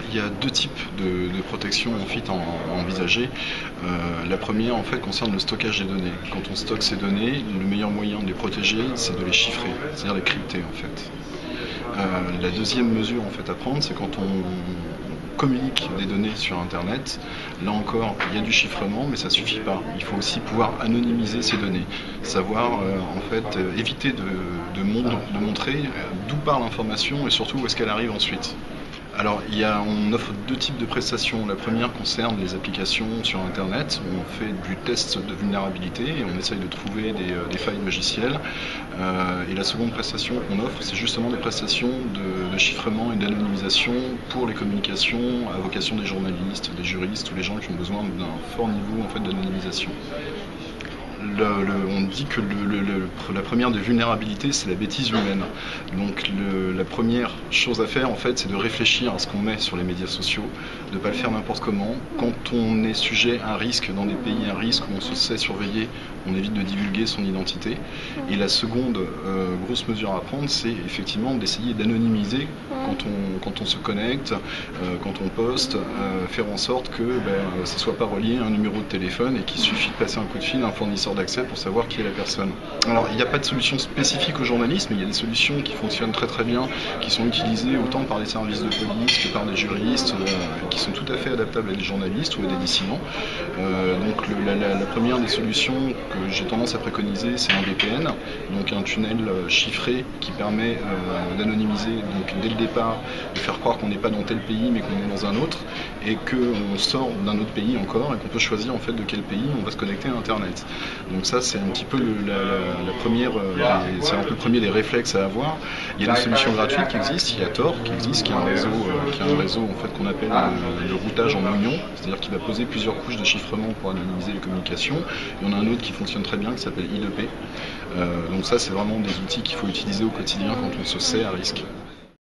il y a deux types de protection en fait à envisager. La première en fait concerne le stockage des données. Quand on stocke ces données, le meilleur moyen de les protéger, c'est de les chiffrer, c'est-à-dire les crypter en fait. La deuxième mesure en fait à prendre, c'est quand on communique des données sur Internet. Là encore, il y a du chiffrement, mais ça suffit pas. Il faut aussi pouvoir anonymiser ces données, savoir en fait éviter de montrer d'où part l'information et surtout où est-ce qu'elle arrive ensuite. Alors, on offre deux types de prestations. La première concerne les applications sur Internet. On fait du test de vulnérabilité et on essaye de trouver des failles logicielles. Et la seconde prestation qu'on offre, c'est justement des prestations de chiffrement et d'anonymisation pour les communications à vocation des journalistes, des juristes ou les gens qui ont besoin d'un fort niveau en fait, d'anonymisation. On dit que la première des vulnérabilités, c'est la bêtise humaine. Donc la première chose à faire, en fait, c'est de réfléchir à ce qu'on met sur les médias sociaux, de ne pas le faire n'importe comment. Quand on est sujet à un risque dans des pays, un risque où on se sait surveiller, on évite de divulguer son identité. Et la seconde grosse mesure à prendre, c'est effectivement d'essayer d'anonymiser quand on se connecte, quand on poste, faire en sorte que ça ne soit pas relié à un numéro de téléphone et qu'il suffit de passer un coup de fil à un fournisseur d'accès pour savoir qui est la personne. Alors il n'y a pas de solution spécifique au journalisme, mais il y a des solutions qui fonctionnent très très bien, qui sont utilisées autant par les services de police que par des juristes, qui sont tout à fait adaptables à des journalistes ou à des dissidents. Donc la première des solutions que j'ai tendance à préconiser, c'est un VPN, donc un tunnel chiffré qui permet d'anonymiser donc dès le départ, de faire croire qu'on n'est pas dans tel pays mais qu'on est dans un autre, et qu'on sort d'un autre pays encore et qu'on peut choisir en fait de quel pays on va se connecter à Internet. Donc ça c'est un petit peu la première, c'est un peu le premier des réflexes à avoir. Il y a des solutions gratuites qui existent, il y a Tor qui existe, qui est un réseau en fait qu'on appelle le routage en oignon, c'est-à-dire qu'il va poser plusieurs couches de chiffrement pour anonymiser les communications. Il y en a un autre qui fonctionne très bien qui s'appelle I2P. Donc ça c'est vraiment des outils qu'il faut utiliser au quotidien quand on se sait à risque.